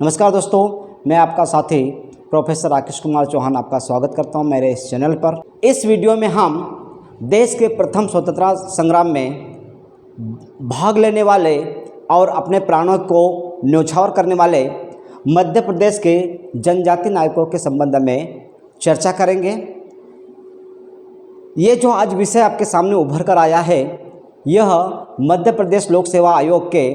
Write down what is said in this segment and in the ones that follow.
नमस्कार दोस्तों, मैं आपका साथी प्रोफेसर राकेश कुमार चौहान आपका स्वागत करता हूं मेरे इस चैनल पर। इस वीडियो में हम देश के प्रथम स्वतंत्रता संग्राम में भाग लेने वाले और अपने प्राणों को न्यौछावर करने वाले मध्य प्रदेश के जनजाति नायकों के संबंध में चर्चा करेंगे। ये जो आज विषय आपके सामने उभर कर आया है, यह मध्य प्रदेश लोक सेवा आयोग के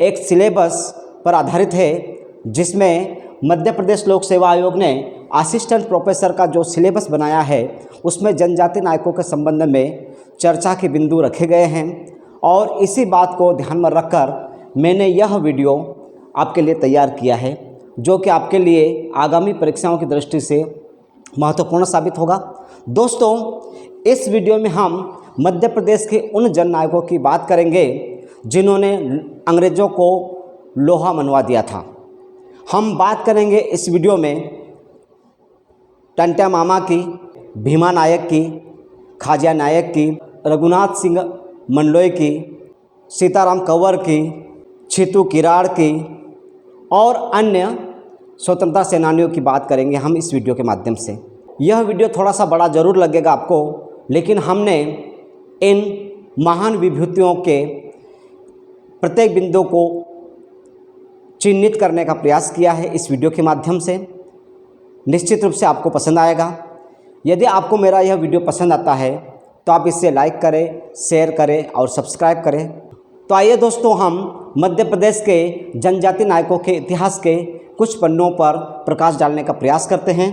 एक सिलेबस पर आधारित है, जिसमें मध्य प्रदेश लोक सेवा आयोग ने असिस्टेंट प्रोफेसर का जो सिलेबस बनाया है उसमें जनजाति नायकों के संबंध में चर्चा के बिंदु रखे गए हैं। और इसी बात को ध्यान में रखकर मैंने यह वीडियो आपके लिए तैयार किया है, जो कि आपके लिए आगामी परीक्षाओं की दृष्टि से महत्वपूर्ण साबित होगा। दोस्तों, इस वीडियो में हम मध्य प्रदेश के उन जननायकों की बात करेंगे जिन्होंने अंग्रेज़ों को लोहा मनवा दिया था। हम बात करेंगे इस वीडियो में टंट्या मामा की, भीमा नायक की, खाजा नायक की, रघुनाथ सिंह मंडलोई की, सीताराम कंवर की, छितू किराड़ की और अन्य स्वतंत्रता सेनानियों की बात करेंगे हम इस वीडियो के माध्यम से। यह वीडियो थोड़ा सा बड़ा ज़रूर लगेगा आपको, लेकिन हमने इन महान विभूतियों के प्रत्येक बिंदु को चिन्हित करने का प्रयास किया है इस वीडियो के माध्यम से। निश्चित रूप से आपको पसंद आएगा। यदि आपको मेरा यह वीडियो पसंद आता है तो आप इसे लाइक करें, शेयर करें और सब्सक्राइब करें। तो आइए दोस्तों, हम मध्य प्रदेश के जनजाति नायकों के इतिहास के कुछ पन्नों पर प्रकाश डालने का प्रयास करते हैं।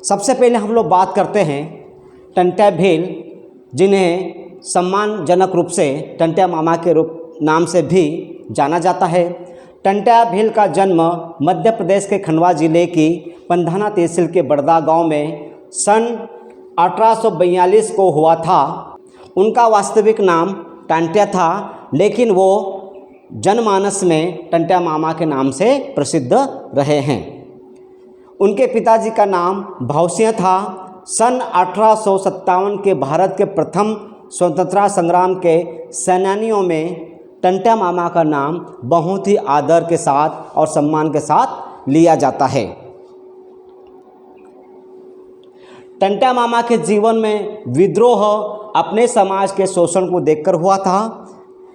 सबसे पहले हम लोग बात करते हैं टंट्या भील, जिन्हें सम्मानजनक रूप से टंट्या मामा के रूप नाम से भी जाना जाता है। टंट्या भील का जन्म मध्य प्रदेश के खंडवा जिले की पंधाना तहसील के बड़दा गांव में सन 1842 को हुआ था। उनका वास्तविक नाम टंट्या था, लेकिन वो जनमानस में टंट्या मामा के नाम से प्रसिद्ध रहे हैं। उनके पिताजी का नाम भवसिंह था। सन 1857 के भारत के प्रथम स्वतंत्रता संग्राम के सेनानियों में टंट्या मामा का नाम बहुत ही आदर के साथ और सम्मान के साथ लिया जाता है। टंट्या मामा के जीवन में विद्रोह अपने समाज के शोषण को देखकर हुआ था।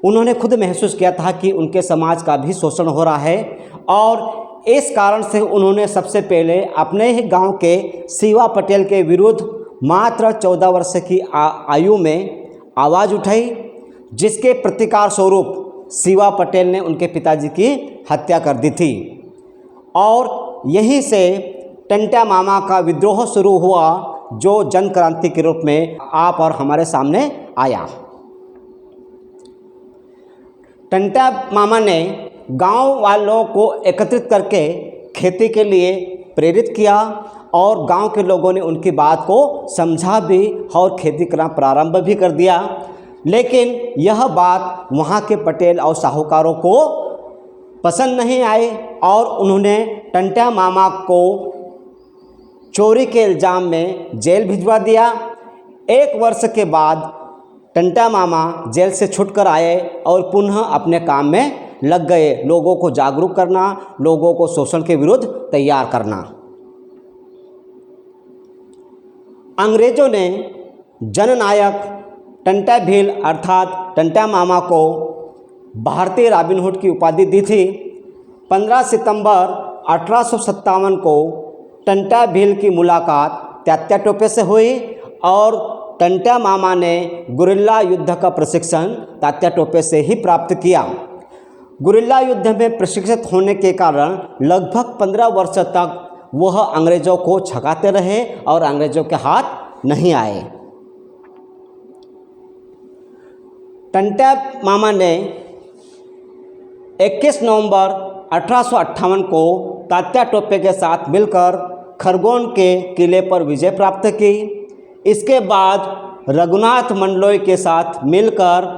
उन्होंने खुद महसूस किया था कि उनके समाज का भी शोषण हो रहा है, और इस कारण से उन्होंने सबसे पहले अपने ही गांव के शिवा पटेल के विरुद्ध मात्र 14 वर्ष की आयु में आवाज़ उठाई, जिसके प्रतिकार स्वरूप शिवा पटेल ने उनके पिताजी की हत्या कर दी थी। और यहीं से टंट्या मामा का विद्रोह शुरू हुआ, जो जन क्रांति के रूप में आप और हमारे सामने आया। टंट्या मामा ने गांव वालों को एकत्रित करके खेती के लिए प्रेरित किया, और गांव के लोगों ने उनकी बात को समझा भी और खेती करना प्रारंभ भी कर दिया। लेकिन यह बात वहाँ के पटेल और साहूकारों को पसंद नहीं आई, और उन्होंने टंट्या मामा को चोरी के इल्ज़ाम में जेल भिजवा दिया। 1 वर्ष के बाद टंट्या मामा जेल से छूटकर आए और पुनः अपने काम में लग गए, लोगों को जागरूक करना, लोगों को शोषण के विरुद्ध तैयार करना। अंग्रेज़ों ने जननायक टंट्या भील अर्थात टंट्या मामा को भारतीय रॉबिन हुड की उपाधि दी थी। 15 सितंबर 1857 को टंट्या भील की मुलाकात तात्या टोपे से हुई, और टंट्या मामा ने गुरिल्ला युद्ध का प्रशिक्षण तात्या टोपे से ही प्राप्त किया। गुरिल्ला युद्ध में प्रशिक्षित होने के कारण लगभग 15 वर्ष तक वह अंग्रेज़ों को छकाते रहे और अंग्रेज़ों के हाथ नहीं आए। टंट्या मामा ने 21 नवंबर 1858 को तात्या टोपे के साथ मिलकर खरगोन के किले पर विजय प्राप्त की। इसके बाद रघुनाथ मंडलोई के साथ मिलकर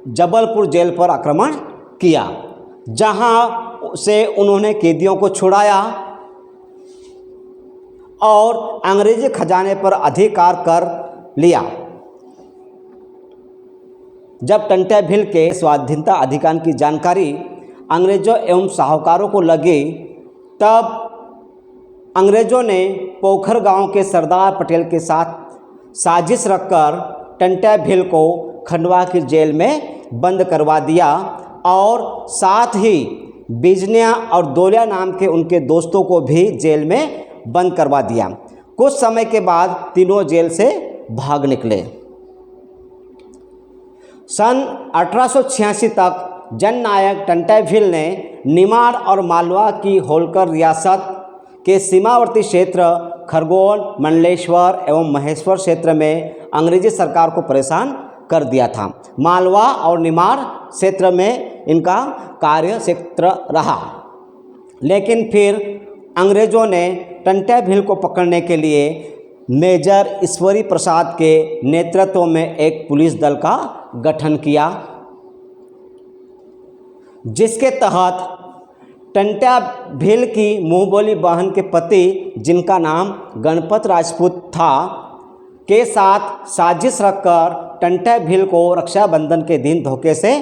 जबलपुर जेल पर आक्रमण किया, जहां से उन्होंने कैदियों को छुड़ाया और अंग्रेजी खजाने पर अधिकार कर लिया। जब टंट्या भील के स्वाधीनता अधिकार की जानकारी अंग्रेज़ों एवं साहूकारों को लगी, तब अंग्रेज़ों ने पोखर गांव के सरदार पटेल के साथ साजिश रखकर टंट्या भील को खंडवा की जेल में बंद करवा दिया और साथ ही बिजनिया और दोलिया नाम के उनके दोस्तों को भी जेल में बंद करवा दिया। कुछ समय के बाद तीनों जेल से भाग निकले। सन 1886 तक जननायक टंट्या भील ने निमाड़ और मालवा की होलकर रियासत के सीमावर्ती क्षेत्र खरगोन, मंडलेश्वर एवं महेश्वर क्षेत्र में अंग्रेजी सरकार को परेशान कर दिया था। मालवा और निमाड़ क्षेत्र में इनका कार्य क्षेत्र रहा, लेकिन फिर अंग्रेज़ों ने टंट्या भील को पकड़ने के लिए मेजर ईश्वरी प्रसाद के नेतृत्व में एक पुलिस दल का गठन किया, जिसके तहत टंट्या भील की मुंहबोली बहन के पति, जिनका नाम गणपत राजपूत था, के साथ साजिश रखकर टंट्या भील को रक्षाबंधन के दिन धोखे से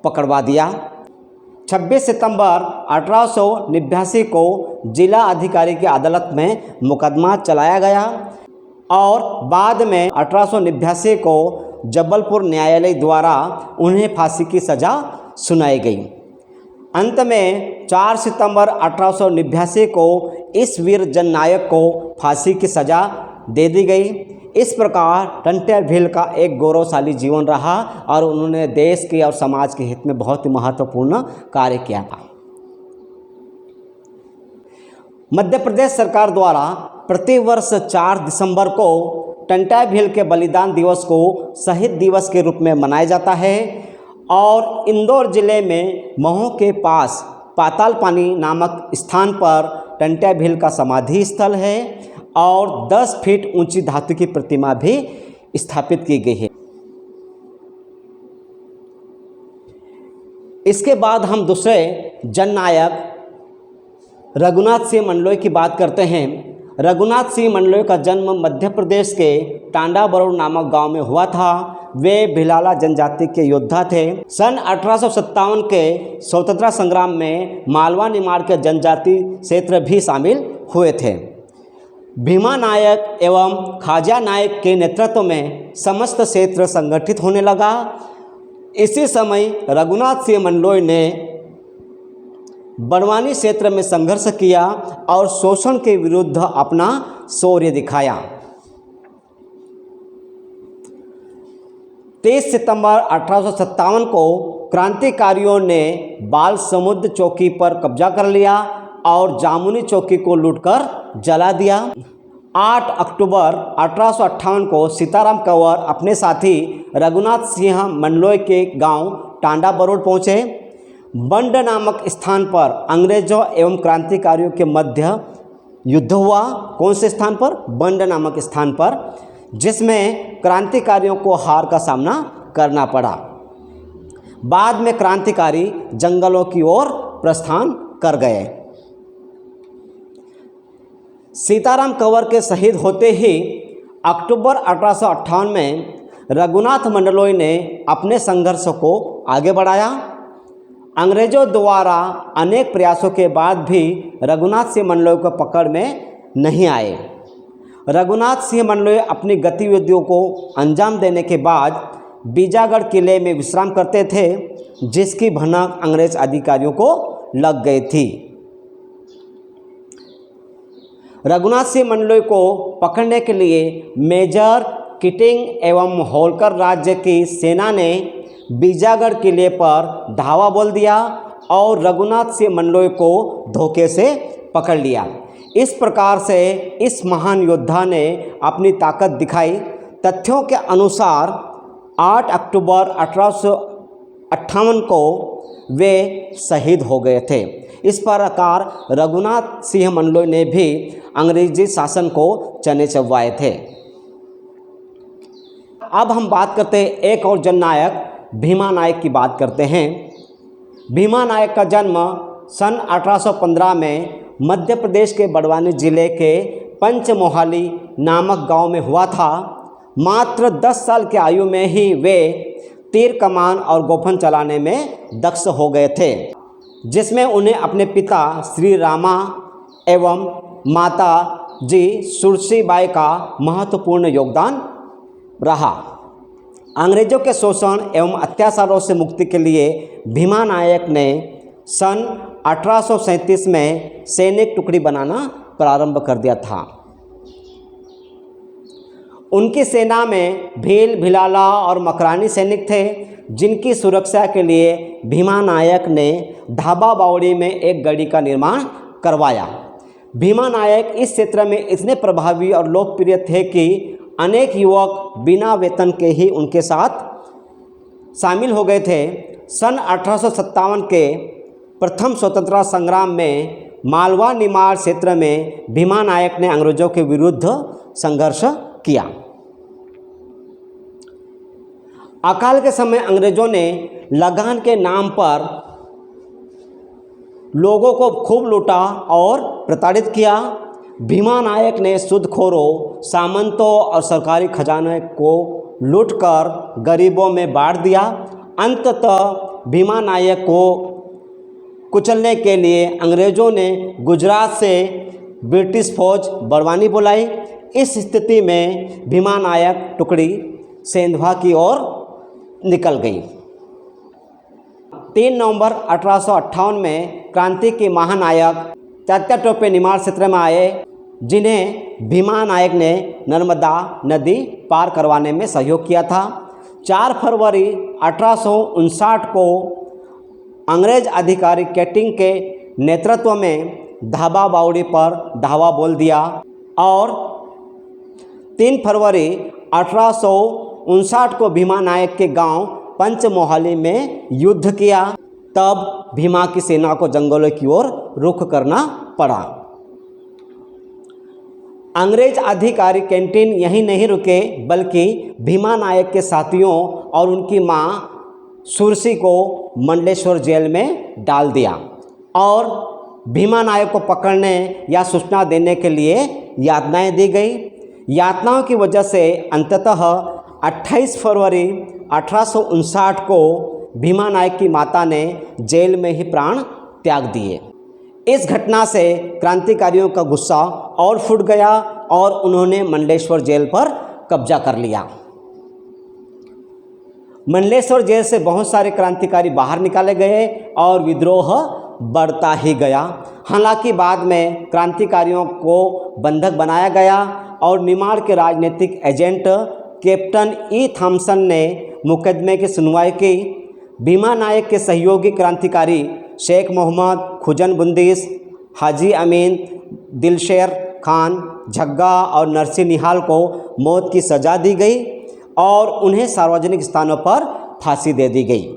पकड़वा दिया। 26 सितंबर 1889 को जिला अधिकारी की अदालत में मुकदमा चलाया गया और बाद में 1889 को जबलपुर न्यायालय द्वारा उन्हें फांसी की सज़ा सुनाई गई। अंत में 4 सितंबर 1889 को इस वीर जननायक को फांसी की सज़ा दे दी गई। इस प्रकार टंट्या भील का एक गौरवशाली जीवन रहा और उन्होंने देश के और समाज के हित में बहुत ही महत्वपूर्ण कार्य किया था। मध्य प्रदेश सरकार द्वारा प्रतिवर्ष 4 दिसंबर को टंट्या भील के बलिदान दिवस को शहीद दिवस के रूप में मनाया जाता है और इंदौर जिले में महू के पास पाताल पानी नामक स्थान पर टंट्या भील का समाधि स्थल है और 10 फीट ऊंची धातु की प्रतिमा भी स्थापित की गई है। इसके बाद हम दूसरे जननायक रघुनाथ सिंह मंडलोई की बात करते हैं। रघुनाथ सिंह मंडलोई का जन्म मध्य प्रदेश के टांडा बरौड़ नामक गांव में हुआ था। वे भिलाला जनजाति के योद्धा थे। सन 1857 के स्वतंत्रता संग्राम में मालवा निमाड़ के जनजाति क्षेत्र भी शामिल हुए थे। भीमा नायक एवं खाजा नायक के नेतृत्व में समस्त क्षेत्र संगठित होने लगा। इसी समय रघुनाथ सिंह मंडलोई ने बड़वानी क्षेत्र में संघर्ष किया और शोषण के विरुद्ध अपना शौर्य दिखाया। 23 सितंबर 1857 को क्रांतिकारियों ने बाल समुद्र चौकी पर कब्जा कर लिया और जामुनी चौकी को लूटकर जला दिया। 8 अक्टूबर 1858 को सीताराम कंवर अपने साथी रघुनाथ सिंह मंडलोई के गांव टांडा बरौड़ पहुँचे। बंड नामक स्थान पर अंग्रेजों एवं क्रांतिकारियों के मध्य युद्ध हुआ। कौन से स्थान पर? बंड नामक स्थान पर, जिसमें क्रांतिकारियों को हार का सामना करना पड़ा। बाद में क्रांतिकारी जंगलों की ओर प्रस्थान कर गए। सीताराम कंवर के शहीद होते ही अक्टूबर 1858 में रघुनाथ मंडलोई ने अपने संघर्ष को आगे बढ़ाया। अंग्रेजों द्वारा अनेक प्रयासों के बाद भी रघुनाथ सिंह मंडलोई को पकड़ में नहीं आए। रघुनाथ सिंह मंडलोई अपनी गतिविधियों को अंजाम देने के बाद बीजागढ़ किले में विश्राम करते थे, जिसकी भनक अंग्रेज अधिकारियों को लग गई थी। रघुनाथ सिंह मंडलोई को पकड़ने के लिए मेजर किटिंग एवं होलकर राज्य की सेना ने बीजागढ़ किले पर धावा बोल दिया और रघुनाथ सिंह मंडलोई को धोखे से पकड़ लिया। इस प्रकार से इस महान योद्धा ने अपनी ताकत दिखाई। तथ्यों के अनुसार 8 अक्टूबर 1858 को वे शहीद हो गए थे। इस प्रकार रघुनाथ सिंह मंडलोई ने भी अंग्रेजी शासन को चने चबवाए थे। अब हम बात करते हैं एक और जननायक भीमा नायक की बात करते हैं। भीमा नायक का जन्म सन 1815 में मध्य प्रदेश के बड़वानी जिले के पंचमोहाली नामक गांव में हुआ था। मात्र 10 साल की आयु में ही वे तीर कमान और गोफन चलाने में दक्ष हो गए थे। जिसमें उन्हें अपने पिता श्री रामा एवं माता जी सुरसीबाई का महत्वपूर्ण योगदान रहा। अंग्रेज़ों के शोषण एवं अत्याचारों से मुक्ति के लिए भीमा नायक ने सन 1837 में सैनिक टुकड़ी बनाना प्रारंभ कर दिया था। उनकी सेना में भील, भिलाला और मकरानी सैनिक थे, जिनकी सुरक्षा के लिए भीमा नायक ने धाबा बावड़ी में एक गढ़ी का निर्माण करवाया। भीमा नायक इस क्षेत्र में इतने प्रभावी और लोकप्रिय थे कि अनेक युवक बिना वेतन के ही उनके साथ शामिल हो गए थे। सन 1857 के प्रथम स्वतंत्रता संग्राम में मालवा निमाड़ क्षेत्र में भीमा नायक ने अंग्रेज़ों के विरुद्ध संघर्ष किया। अकाल के समय अंग्रेज़ों ने लगान के नाम पर लोगों को खूब लूटा और प्रताड़ित किया। भीमा नायक ने सूदखोरों, सामंतों और सरकारी खजाने को लूटकर गरीबों में बांट दिया। अंततः भीमा नायक को कुचलने के लिए अंग्रेज़ों ने गुजरात से ब्रिटिश फौज बरवानी बुलाई। इस स्थिति में भीमा नायक टुकड़ी सेंधवा की ओर निकल गई। 3 नवंबर 1858 में क्रांति के महानायक तात्या टोपे निमाड़ क्षेत्र में आए, जिन्हें भीमा नायक ने नर्मदा नदी पार करवाने में सहयोग किया था। 4 फरवरी 1859 को अंग्रेज अधिकारी कैटिंग के नेतृत्व में धाबा बावड़ी पर धावा बोल दिया और 3 फरवरी 1859 को भीमा नायक के गांव पंचमोहाली में युद्ध किया। तब भीमा की सेना को जंगलों की ओर रुख करना पड़ा। अंग्रेज अधिकारी कैंटीन यहीं नहीं रुके, बल्कि भीमा नायक के साथियों और उनकी मां सुरसी को मंडलेश्वर जेल में डाल दिया और भीमा नायक को पकड़ने या सूचना देने के लिए यातनाएं दी गई। यातनाओं की वजह से अंततः 28 फरवरी 1859 को भीमा नायक की माता ने जेल में ही प्राण त्याग दिए। इस घटना से क्रांतिकारियों का गुस्सा और फूट गया और उन्होंने मंडलेश्वर जेल पर कब्जा कर लिया। मंडलेश्वर जेल से बहुत सारे क्रांतिकारी बाहर निकाले गए और विद्रोह बढ़ता ही गया। हालांकि बाद में क्रांतिकारियों को बंधक बनाया गया और निमाड़ के राजनीतिक एजेंट कैप्टन ई थॉमसन ने मुकदमे की सुनवाई की। भीमा नायक के सहयोगी क्रांतिकारी शेख मोहम्मद, खुजन बुंदीस, हाजी अमीन, दिलशेर खान, झग्गा और नरसिंह निहाल को मौत की सज़ा दी गई और उन्हें सार्वजनिक स्थानों पर फांसी दे दी गई।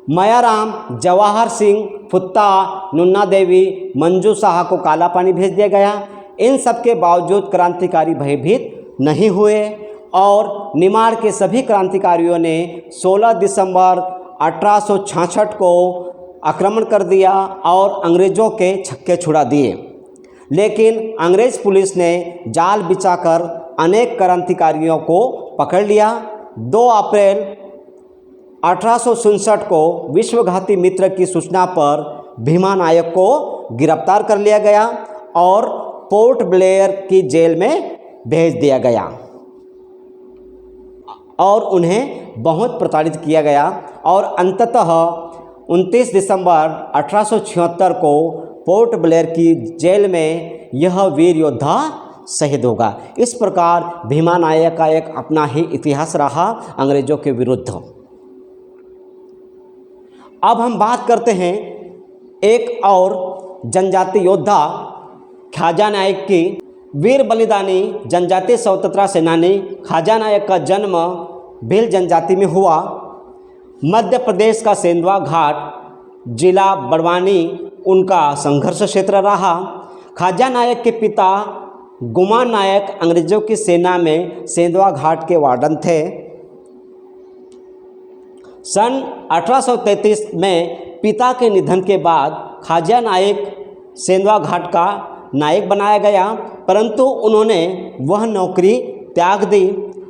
मायाराम, जवाहर सिंह, फुत्ता, नुन्ना देवी, मंजू शाह को काला पानी भेज दिया गया। इन सब के बावजूद क्रांतिकारी भयभीत नहीं हुए और निमाड़ के सभी क्रांतिकारियों ने 16 दिसंबर 1866 को आक्रमण कर दिया और अंग्रेज़ों के छक्के छुड़ा दिए। लेकिन अंग्रेज़ पुलिस ने जाल बिछाकर अनेक क्रांतिकारियों को पकड़ लिया। 2 अप्रैल 1867 को विश्वघाती मित्र की सूचना पर भीमा नायक को गिरफ्तार कर लिया गया और पोर्ट ब्लेयर की जेल में भेज दिया गया और उन्हें बहुत प्रताड़ित किया गया और अंततः 29 दिसंबर 1876 को पोर्ट ब्लेयर की जेल में यह वीर योद्धा शहीद होगा। इस प्रकार भीमा नायक का एक अपना ही इतिहास रहा अंग्रेज़ों के विरुद्ध। अब हम बात करते हैं एक और जनजाति योद्धा ख्वाजा नायक की। वीर बलिदानी जनजातीय स्वतंत्रता सेनानी ख्वाजा नायक का जन्म भील जनजाति में हुआ। मध्य प्रदेश का सेंधवा घाट जिला बड़वानी उनका संघर्ष क्षेत्र रहा। ख्वाजा नायक के पिता गुमान नायक अंग्रेज़ों की सेना में सेंधवा घाट के वार्डन थे। सन 1833 में पिता के निधन के बाद ख्वाजा नायक सेंधवा घाट का नायक बनाया गया, परंतु उन्होंने वह नौकरी त्याग दी।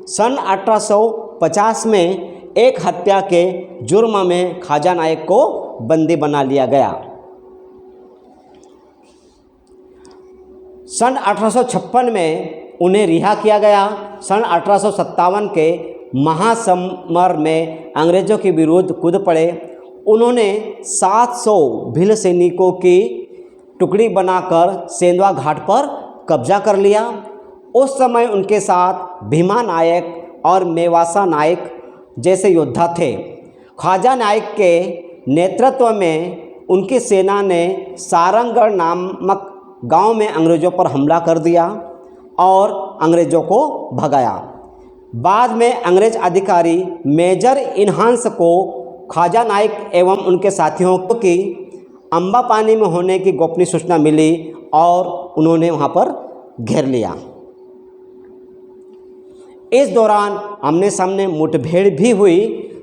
सन 1850 में एक हत्या के जुर्म में ख्वाजा नायक को बंदी बना लिया गया। सन 1856 में उन्हें रिहा किया गया। सन 1857 के महासमर में अंग्रेज़ों के विरुद्ध कूद पड़े। उन्होंने 700 भील सैनिकों की टुकड़ी बनाकर सेंधवा घाट पर कब्जा कर लिया। उस समय उनके साथ भीमा नायक और मेवासा नायक जैसे योद्धा थे। ख्वाजा नायक के नेतृत्व में उनकी सेना ने सारंगगढ़ नामक गांव में अंग्रेज़ों पर हमला कर दिया और अंग्रेज़ों को भगाया। बाद में अंग्रेज़ अधिकारी मेजर इनहांस को ख्वाजा नायक एवं उनके साथियों की अम्बा पानी में होने की गोपनीय सूचना मिली और उन्होंने वहां पर घेर लिया। इस दौरान आमने सामने मुठभेड़ भी हुई,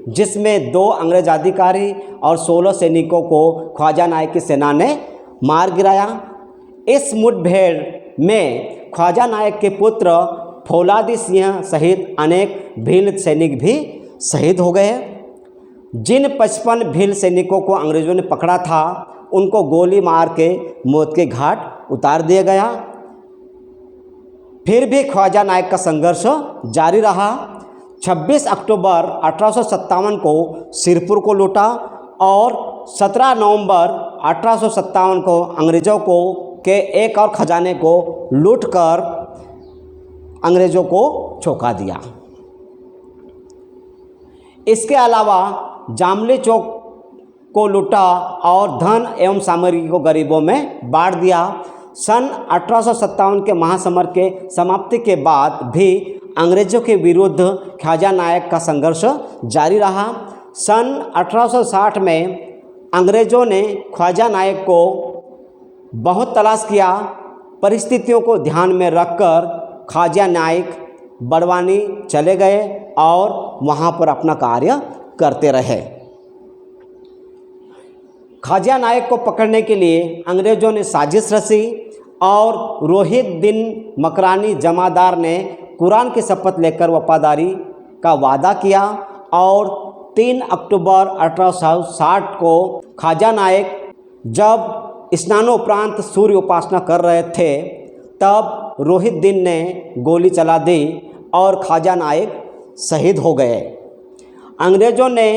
जिसमें 2 अंग्रेज अधिकारी और 16 सैनिकों को ख्वाजा नायक की सेना ने मार गिराया। इस मुठभेड़ में ख्वाजा नायक के पुत्र फौलादी सिंह सहित अनेक भील सैनिक भी शहीद हो गए। जिन 55 भील सैनिकों को अंग्रेज़ों ने पकड़ा था, उनको गोली मार के मौत के घाट उतार दिया गया। फिर भी ख्वाजा नायक का संघर्ष जारी रहा। 26 अक्टूबर 1857 को सिरपुर को लूटा और 17 नवंबर 1857 को अंग्रेज़ों को के एक और खजाने को लूटकर अंग्रेज़ों को चौंका दिया। इसके अलावा जामली चौक को लूटा और धन एवं सामग्री को गरीबों में बांट दिया। सन 1857 के महासमर के समाप्ति के बाद भी अंग्रेज़ों के विरुद्ध ख्वाजा नायक का संघर्ष जारी रहा। सन 1860 में अंग्रेज़ों ने ख्वाजा नायक को बहुत तलाश किया। परिस्थितियों को ध्यान में रखकर ख्वाजा नायक बड़वानी चले गए और वहाँ पर अपना कार्य करते रहे। ख्वाजा नायक को पकड़ने के लिए अंग्रेज़ों ने साजिश रची और रोहित दिन मकरानी जमादार ने कुरान की शपथ लेकर वफादारी का वादा किया और 3 अक्टूबर 1860 को ख्वाजा नायक जब स्नानोपरांत सूर्य उपासना कर रहे थे, तब रोहित दिन ने गोली चला दी और ख्वाजा नायक शहीद हो गए। अंग्रेज़ों ने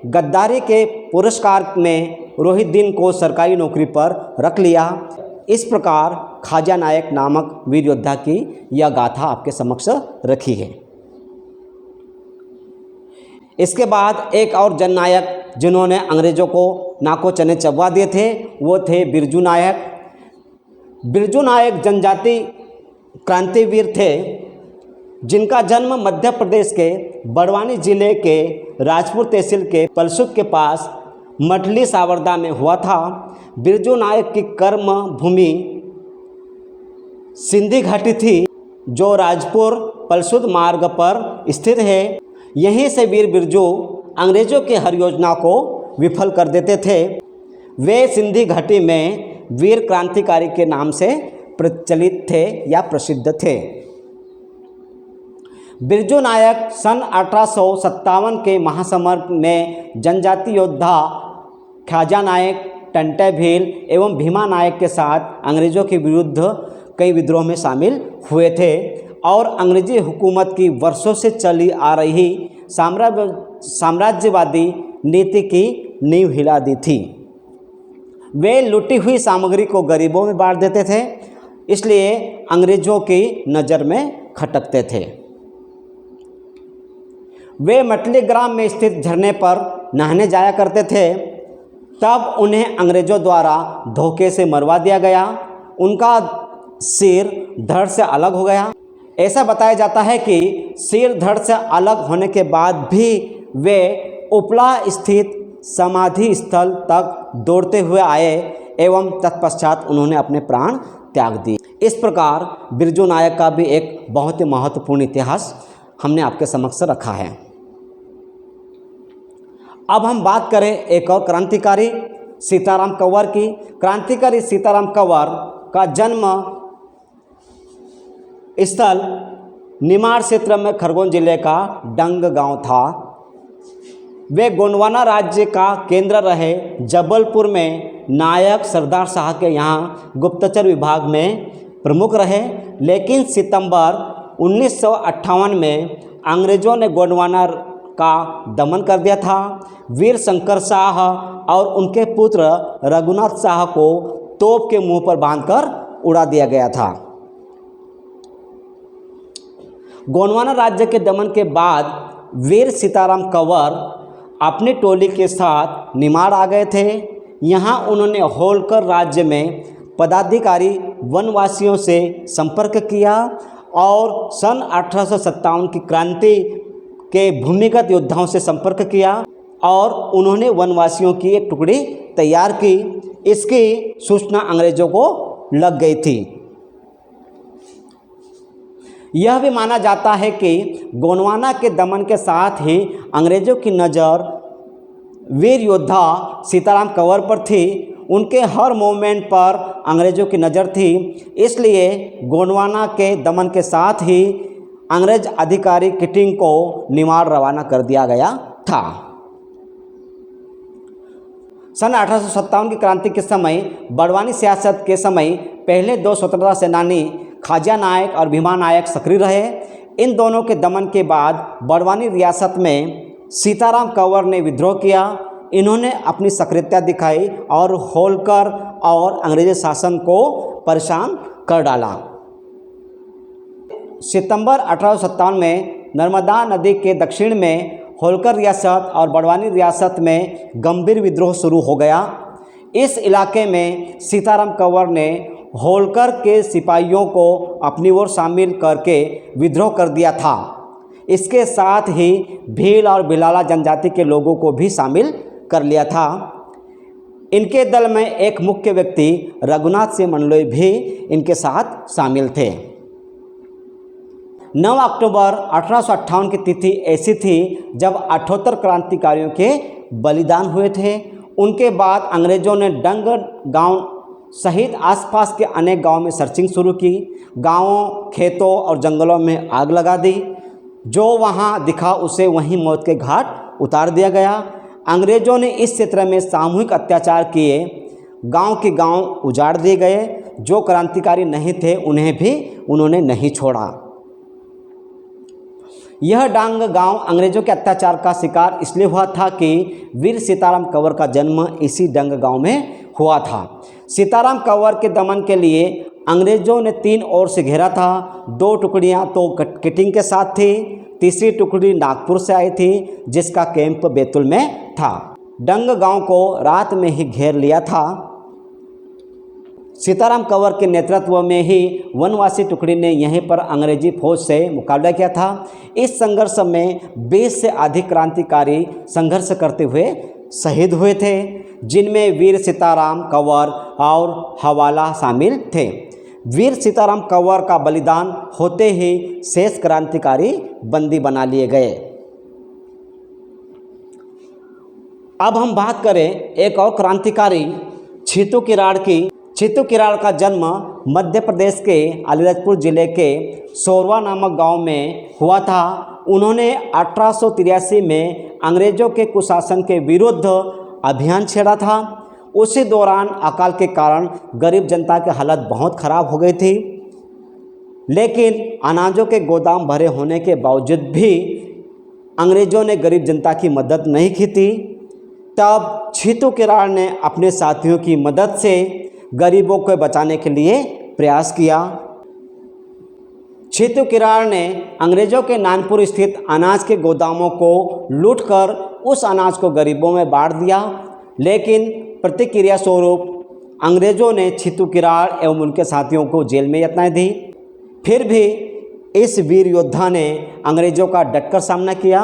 गद्दारी के पुरस्कार में रोहित दिन को सरकारी नौकरी पर रख लिया। इस प्रकार ख्वाजा नायक नामक वीर योद्धा की यह गाथा आपके समक्ष रखी है। इसके बाद एक और जननायक जिन्होंने अंग्रेज़ों को नाको चने चबवा दिए थे, वो थे बिरजू नायक। बिरजू नायक जनजाति क्रांतिवीर थे, जिनका जन्म मध्य प्रदेश के बड़वानी जिले के राजपुर तहसील के पलसुक के पास मठली सावरदा में हुआ था। बिरजू नायक की कर्म भूमि सिंधी घाटी थी, जो राजपुर पलसुद मार्ग पर स्थित है। यहीं से वीर बिरजू अंग्रेज़ों की हर योजना को विफल कर देते थे। वे सिंधी घाटी में वीर क्रांतिकारी के नाम से प्रचलित थे या प्रसिद्ध थे। बिरजू नायक सन 1857 के महासमर में जनजाति योद्धा ख्वाजा नायक, टंटे भील एवं भीमा नायक के साथ अंग्रेज़ों के विरुद्ध कई विद्रोह में शामिल हुए थे और अंग्रेजी हुकूमत की वर्षों से चली आ रही साम्राज्यवादी नीति की नींव हिला दी थी। वे लूटी हुई सामग्री को गरीबों में बांट देते थे, इसलिए अंग्रेज़ों की नज़र में खटकते थे। वे मटली ग्राम में स्थित झरने पर नहाने जाया करते थे। तब उन्हें अंग्रेज़ों द्वारा धोखे से मरवा दिया गया। उनका सिर धड़ से अलग हो गया। ऐसा बताया जाता है कि सिर धड़ से अलग होने के बाद भी वे उपला स्थित समाधि स्थल तक दौड़ते हुए आए एवं तत्पश्चात उन्होंने अपने प्राण त्याग दिए। इस प्रकार बिरजू नायक का भी एक बहुत ही महत्वपूर्ण इतिहास हमने आपके समक्ष रखा है। अब हम बात करें एक और क्रांतिकारी सीताराम कंवर की। क्रांतिकारी सीताराम कंवर का जन्म स्थल निमाड़ क्षेत्र में खरगोन जिले का डंग गांव था। वे गोंडवाना राज्य का केंद्र रहे जबलपुर में नायक सरदार शाह के यहाँ गुप्तचर विभाग में प्रमुख रहे। लेकिन सितंबर 1958 में अंग्रेज़ों ने गोंडवाना का दमन कर दिया था। वीर शंकर शाह और उनके पुत्र रघुनाथ शाह को तोप के मुंह पर बांधकर उड़ा दिया गया था। गोंडवाना राज्य के दमन के बाद वीर सीताराम कंवर अपनी टोली के साथ निमाड़ आ गए थे। यहाँ उन्होंने होलकर राज्य में पदाधिकारी वनवासियों से संपर्क किया और सन 1857 की क्रांति के भूमिगत योद्धाओं से संपर्क किया और उन्होंने वनवासियों की एक टुकड़ी तैयार की। इसकी सूचना अंग्रेज़ों को लग गई थी। यह भी माना जाता है कि गोंडवाना के दमन के साथ ही अंग्रेज़ों की नज़र वीर योद्धा सीताराम कंवर पर थी। उनके हर मूवमेंट पर अंग्रेज़ों की नज़र थी। इसलिए गोंडवाना के दमन के साथ ही अंग्रेज अधिकारी किटिंग को निमाड़ रवाना कर दिया गया था। सन 1857 की क्रांति के समय बड़वानी सियासत के समय पहले दो स्वतंत्रता सेनानी खाजा नायक और भीमा नायक सक्रिय रहे। इन दोनों के दमन के बाद बड़वानी रियासत में सीताराम कंवर ने विद्रोह किया। इन्होंने अपनी सक्रियता दिखाई और होलकर और अंग्रेजी शासन को परेशान कर डाला। सितंबर 1857 में नर्मदा नदी के दक्षिण में होलकर रियासत और बड़वानी रियासत में गंभीर विद्रोह शुरू हो गया। इस इलाके में सीताराम कंवर ने होलकर के सिपाहियों को अपनी ओर शामिल करके विद्रोह कर दिया था। इसके साथ ही भील और भिलाला जनजाति के लोगों को भी शामिल कर लिया था। इनके दल में एक मुख्य व्यक्ति रघुनाथ सिंह मंडलोई भी इनके साथ शामिल थे। 9 अक्टूबर 1858 की तिथि ऐसी थी जब 78 क्रांतिकारियों के बलिदान हुए थे। उनके बाद अंग्रेज़ों ने डंग गांव सहित आसपास के अनेक गांवों में सर्चिंग शुरू की। गांवों, खेतों और जंगलों में आग लगा दी। जो वहां दिखा उसे वहीं मौत के घाट उतार दिया गया। अंग्रेज़ों ने इस क्षेत्र में सामूहिक अत्याचार किए। गांव के गांव उजाड़ दिए गए। जो क्रांतिकारी नहीं थे उन्हें भी उन्होंने नहीं छोड़ा। यह डांग गांव अंग्रेज़ों के अत्याचार का शिकार इसलिए हुआ था कि वीर सीताराम कंवर का जन्म इसी डंग गांव में हुआ था। सीताराम कंवर के दमन के लिए अंग्रेज़ों ने 3 ओर से घेरा था। 2 टुकड़ियां तो किटिंग के साथ थी, तीसरी टुकड़ी नागपुर से आई थी जिसका कैंप बैतूल में था। डंग गांव को रात में ही घेर लिया था। सीताराम कंवर के नेतृत्व में ही वनवासी टुकड़ी ने यहीं पर अंग्रेजी फौज से मुकाबला किया था। इस संघर्ष में 20 से अधिक क्रांतिकारी संघर्ष करते हुए शहीद हुए थे, जिनमें वीर सीताराम कंवर और हवाला शामिल थे। वीर सीताराम कंवर का बलिदान होते ही शेष क्रांतिकारी बंदी बना लिए गए। अब हम बात करें एक और क्रांतिकारी छीतू किराड़ की। छीतू किराड़ का जन्म मध्य प्रदेश के अलीराजपुर जिले के सोरवा नामक गांव में हुआ था। उन्होंने 1883 में अंग्रेज़ों के कुशासन के विरुद्ध अभियान छेड़ा था। उसी दौरान अकाल के कारण गरीब जनता की हालत बहुत ख़राब हो गई थी। लेकिन अनाजों के गोदाम भरे होने के बावजूद भी अंग्रेज़ों ने गरीब जनता की मदद नहीं की थी। तब छीतू किराड़ ने अपने साथियों की मदद से गरीबों को बचाने के लिए प्रयास किया। छीतू किराड़ ने अंग्रेज़ों के नानपुर स्थित अनाज के गोदामों को लूटकर उस अनाज को गरीबों में बांट दिया। लेकिन प्रतिक्रिया स्वरूप अंग्रेज़ों ने छीतू किराड़ एवं उनके साथियों को जेल में यातनाएं दी। फिर भी इस वीर योद्धा ने अंग्रेज़ों का डटकर सामना किया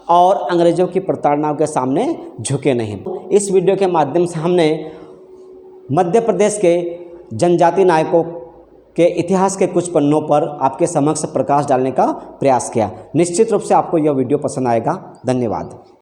और अंग्रेज़ों की प्रताड़नाओं के सामने झुके नहीं। इस वीडियो के माध्यम से हमने मध्य प्रदेश के जनजाति नायकों के इतिहास के कुछ पन्नों पर आपके समक्ष प्रकाश डालने का प्रयास किया। निश्चित रूप से आपको यह वीडियो पसंद आएगा। धन्यवाद।